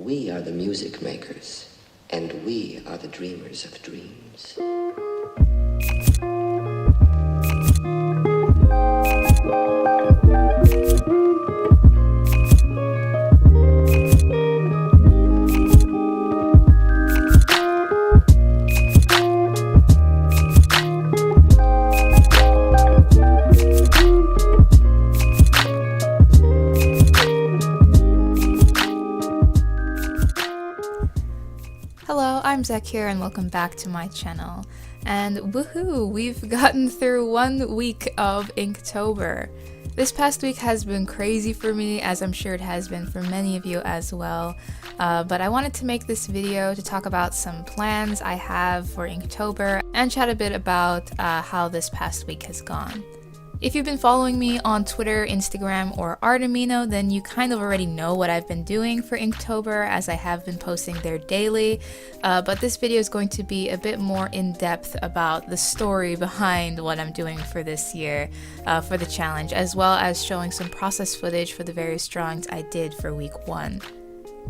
We are the music makers, and we are the dreamers of dreams. Hello, I'm Zaccura and welcome back to my channel. And woohoo, we've gotten through 1 week of Inktober. This past week has been crazy for me, as I'm sure it has been for many of you as well. But I wanted to make this video to talk about some plans I have for Inktober and chat a bit about how this past week has gone. If you've been following me on Twitter, Instagram, or Artemino, then you kind of already know what I've been doing for Inktober, as I have been posting there daily. But this video is going to be a bit more in-depth about the story behind what I'm doing for this year, for the challenge, as well as showing some process footage for the various drawings I did for week 1.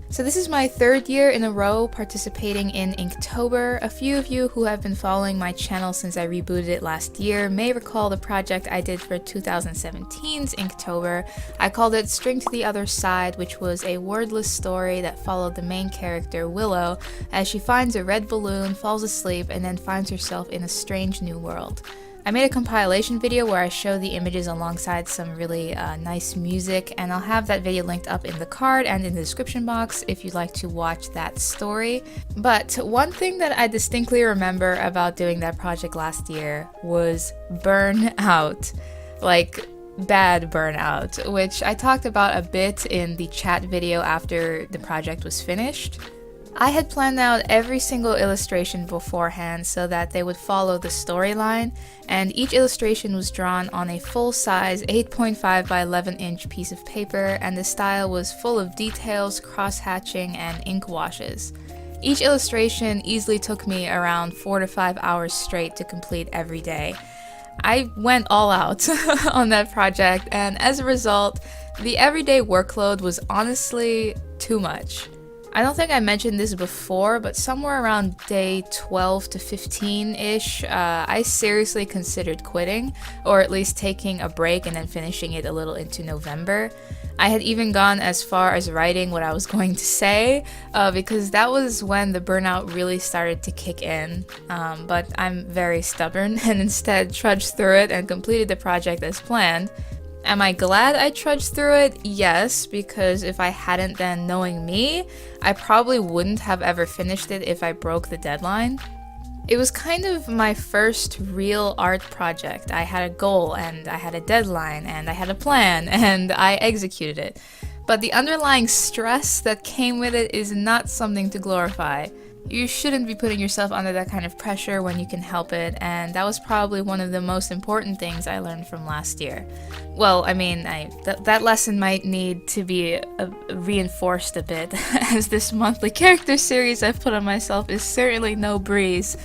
So this is my 3rd year in a row participating in Inktober. A few of you who have been following my channel since I rebooted it last year may recall the project I did for 2017's Inktober. I called it String to the Other Side, which was a wordless story that followed the main character, Willow, as she finds a red balloon, falls asleep, and then finds herself in a strange new world. I made a compilation video where I show the images alongside some really nice music, and I'll have that video linked up in the card and in the description box if you'd like to watch that story. But one thing that I distinctly remember about doing that project last year was burnout. Like, bad burnout, which I talked about a bit in the chat video after the project was finished. I had planned out every single illustration beforehand so that they would follow the storyline, and each illustration was drawn on a full-size 8.5 by 11 inch piece of paper, and the style was full of details, cross-hatching, and ink washes. Each illustration easily took me around 4 to 5 hours straight to complete every day. I went all out on that project, and as a result, the everyday workload was honestly too much. I don't think I mentioned this before, but somewhere around day 12 to 15-ish, I seriously considered quitting, or at least taking a break and then finishing it a little into November. I had even gone as far as writing what I was going to say, because that was when the burnout really started to kick in, but I'm very stubborn and instead trudged through it and completed the project as planned. Am I glad I trudged through it? Yes, because if I hadn't, then knowing me, I probably wouldn't have ever finished it if I broke the deadline. It was kind of my first real art project. I had a goal, and I had a deadline, and I had a plan, and I executed it. But the underlying stress that came with it is not something to glorify. You shouldn't be putting yourself under that kind of pressure when you can help it, and that was probably one of the most important things I learned from last year. Well, I mean, that lesson might need to be reinforced a bit, as this monthly character series I've put on myself is certainly no breeze.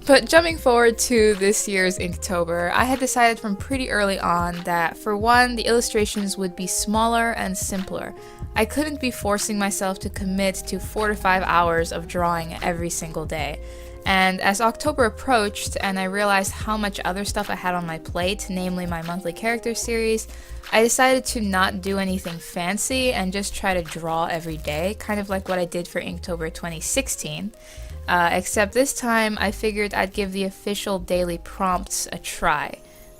But jumping forward to this year's Inktober, I had decided from pretty early on that, for one, the illustrations would be smaller and simpler. I couldn't be forcing myself to commit to 4 to 5 hours of drawing every single day. And as October approached and I realized how much other stuff I had on my plate, namely my monthly character series, I decided to not do anything fancy and just try to draw every day, kind of like what I did for Inktober 2016. Except this time I figured I'd give the official daily prompts a try.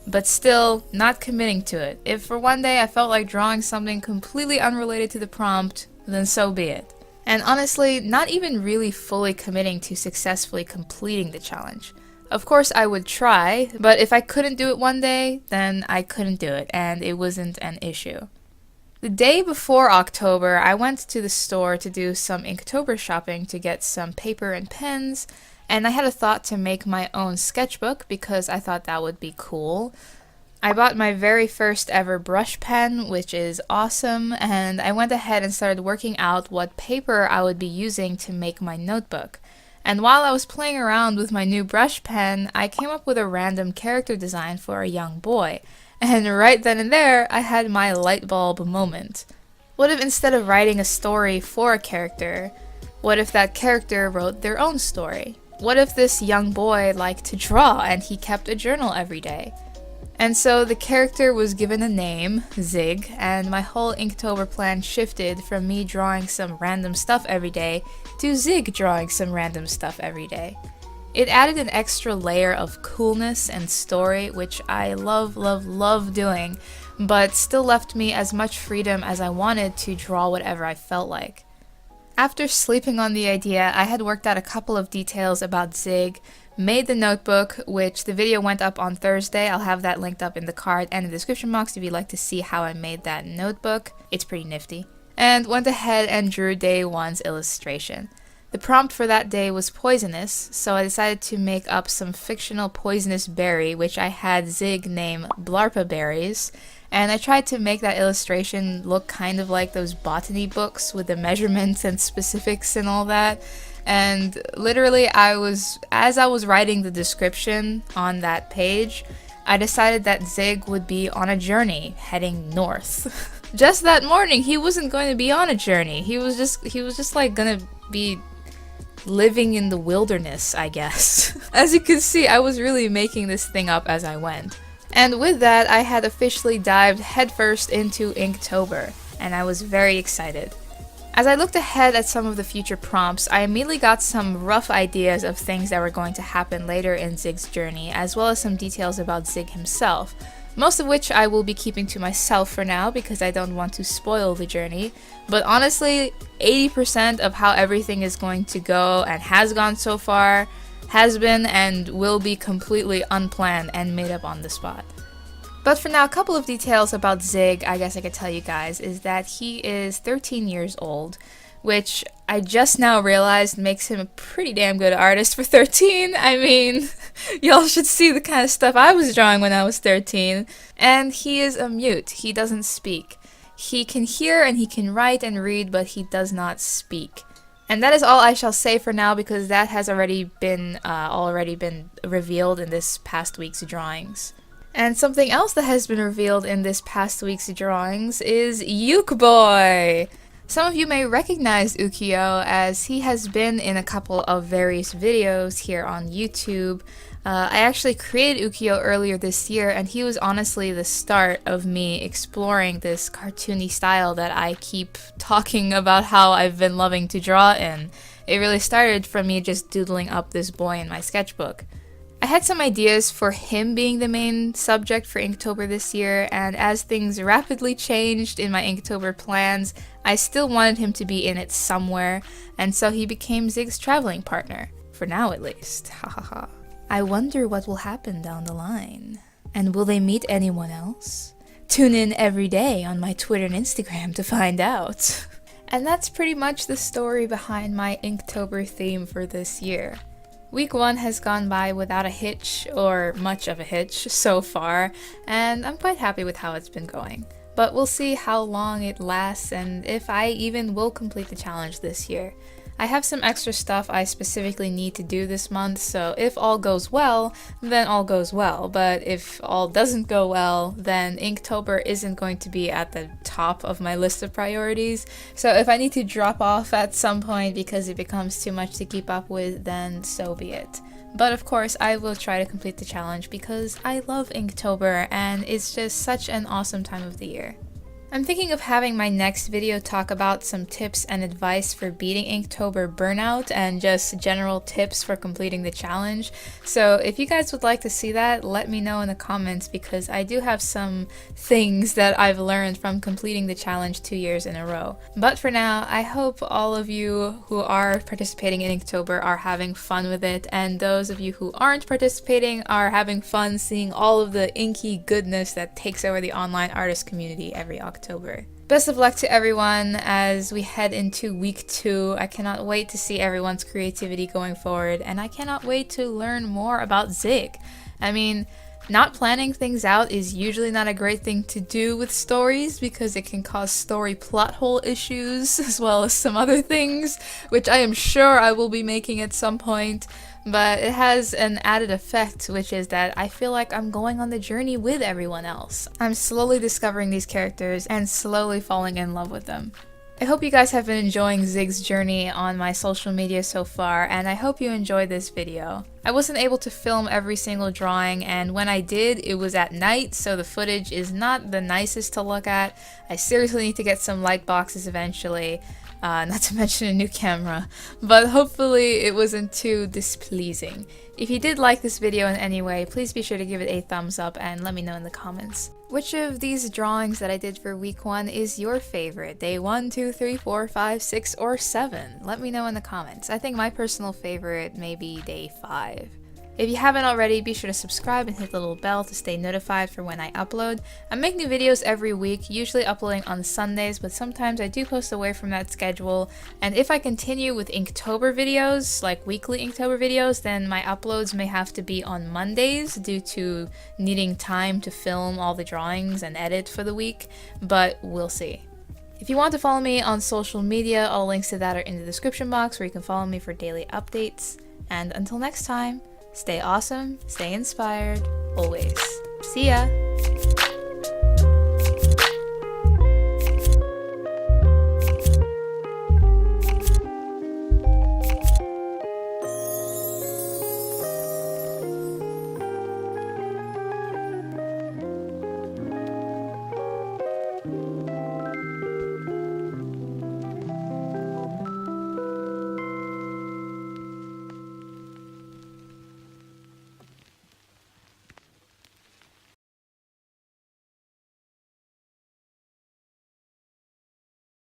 But still, not committing to it. If for one day I felt like drawing something completely unrelated to the prompt, then so be it. And honestly, not even really fully committing to successfully completing the challenge. Of course I would try, but if I couldn't do it one day, then I couldn't do it, and it wasn't an issue. The day before October, I went to the store to do some Inktober shopping to get some paper and pens, and I had a thought to make my own sketchbook because I thought that would be cool. I bought my very first ever brush pen, which is awesome, and I went ahead and started working out what paper I would be using to make my notebook. And while I was playing around with my new brush pen, I came up with a random character design for a young boy. And right then and there, I had my light bulb moment. What if instead of writing a story for a character, what if that character wrote their own story? What if this young boy liked to draw and he kept a journal every day? And so the character was given a name, Zig, and my whole Inktober plan shifted from me drawing some random stuff every day to Zig drawing some random stuff every day. It added an extra layer of coolness and story, which I love doing, but still left me as much freedom as I wanted to draw whatever I felt like. After sleeping on the idea, I had worked out a couple of details about Zig, made the notebook, which the video went up on Thursday. I'll have that linked up in the card and the description box if you'd like to see how I made that notebook. It's pretty nifty. And went ahead and drew day 1's illustration. The prompt for that day was poisonous, so I decided to make up some fictional poisonous berry, which I had Zig name Blarpa berries, and I tried to make that illustration look kind of like those botany books with the measurements and specifics and all that. And literally, as I was writing the description on that page, I decided that Zig would be on a journey heading north. Just that morning, he wasn't going to be on a journey. He was just like gonna be living in the wilderness, I guess. As you can see, I was really making this thing up as I went. And with that, I had officially dived headfirst into Inktober, and I was very excited. As I looked ahead at some of the future prompts, I immediately got some rough ideas of things that were going to happen later in Zig's journey, as well as some details about Zig himself, most of which I will be keeping to myself for now because I don't want to spoil the journey. But honestly, 80% of how everything is going to go and has gone so far has been and will be completely unplanned and made up on the spot. But for now, a couple of details about Zig I guess I could tell you guys is that he is 13 years old, which I just now realized makes him a pretty damn good artist for 13. I mean, y'all should see the kind of stuff I was drawing when I was 13. And he is a mute. He doesn't speak. He can hear and he can write and read, but he does not speak. And that is all I shall say for now because that has already been revealed in this past week's drawings. And something else that has been revealed in this past week's drawings is Uke Boy! Some of you may recognize Ukiyo as he has been in a couple of various videos here on YouTube. I actually created Ukiyo earlier this year, and he was honestly the start of me exploring this cartoony style that I keep talking about how I've been loving to draw in. It really started from me just doodling up this boy in my sketchbook. I had some ideas for him being the main subject for Inktober this year, and as things rapidly changed in my Inktober plans, I still wanted him to be in it somewhere, and so he became Zig's traveling partner. For now at least. Hahaha. I wonder what will happen down the line. And will they meet anyone else? Tune in every day on my Twitter and Instagram to find out. And that's pretty much the story behind my Inktober theme for this year. Week 1 has gone by without a hitch, or much of a hitch, so far, and I'm quite happy with how it's been going. But we'll see how long it lasts and if I even will complete the challenge this year. I have some extra stuff I specifically need to do this month, so if all goes well, then all goes well. But if all doesn't go well, then Inktober isn't going to be at the top of my list of priorities. So if I need to drop off at some point because it becomes too much to keep up with, then so be it. But of course, I will try to complete the challenge because I love Inktober and it's just such an awesome time of the year. I'm thinking of having my next video talk about some tips and advice for beating Inktober burnout and just general tips for completing the challenge. So if you guys would like to see that, let me know in the comments because I do have some things that I've learned from completing the challenge 2 years in a row. But for now, I hope all of you who are participating in Inktober are having fun with it, and those of you who aren't participating are having fun seeing all of the inky goodness that takes over the online artist community every October. Best of luck to everyone as we head into week 2. I cannot wait to see everyone's creativity going forward, and I cannot wait to learn more about Zig. I mean, Not planning things out is usually not a great thing to do with stories because it can cause story plot hole issues as well as some other things, which I am sure I will be making at some point. But it has an added effect, which is that I feel like I'm going on the journey with everyone else. I'm slowly discovering these characters and slowly falling in love with them. I hope you guys have been enjoying Zig's journey on my social media so far, and I hope you enjoyed this video. I wasn't able to film every single drawing, and when I did, it was at night, so the footage is not the nicest to look at. I seriously need to get some light boxes eventually. Not to mention a new camera, but hopefully it wasn't too displeasing. If you did like this video in any way, please be sure to give it a thumbs up and let me know in the comments. Which of these drawings that I did for week 1 is your favorite? Day 1, 2, 3, 4, 5, 6, or 7? Let me know in the comments. I think my personal favorite may be day 5. If you haven't already, be sure to subscribe and hit the little bell to stay notified for when I upload. I make new videos every week, usually uploading on Sundays, but sometimes I do post away from that schedule. And if I continue with Inktober videos, like weekly Inktober videos, then my uploads may have to be on Mondays due to needing time to film all the drawings and edit for the week, but we'll see. If you want to follow me on social media, all links to that are in the description box where you can follow me for daily updates. And until next time, stay awesome, stay inspired, always. See ya!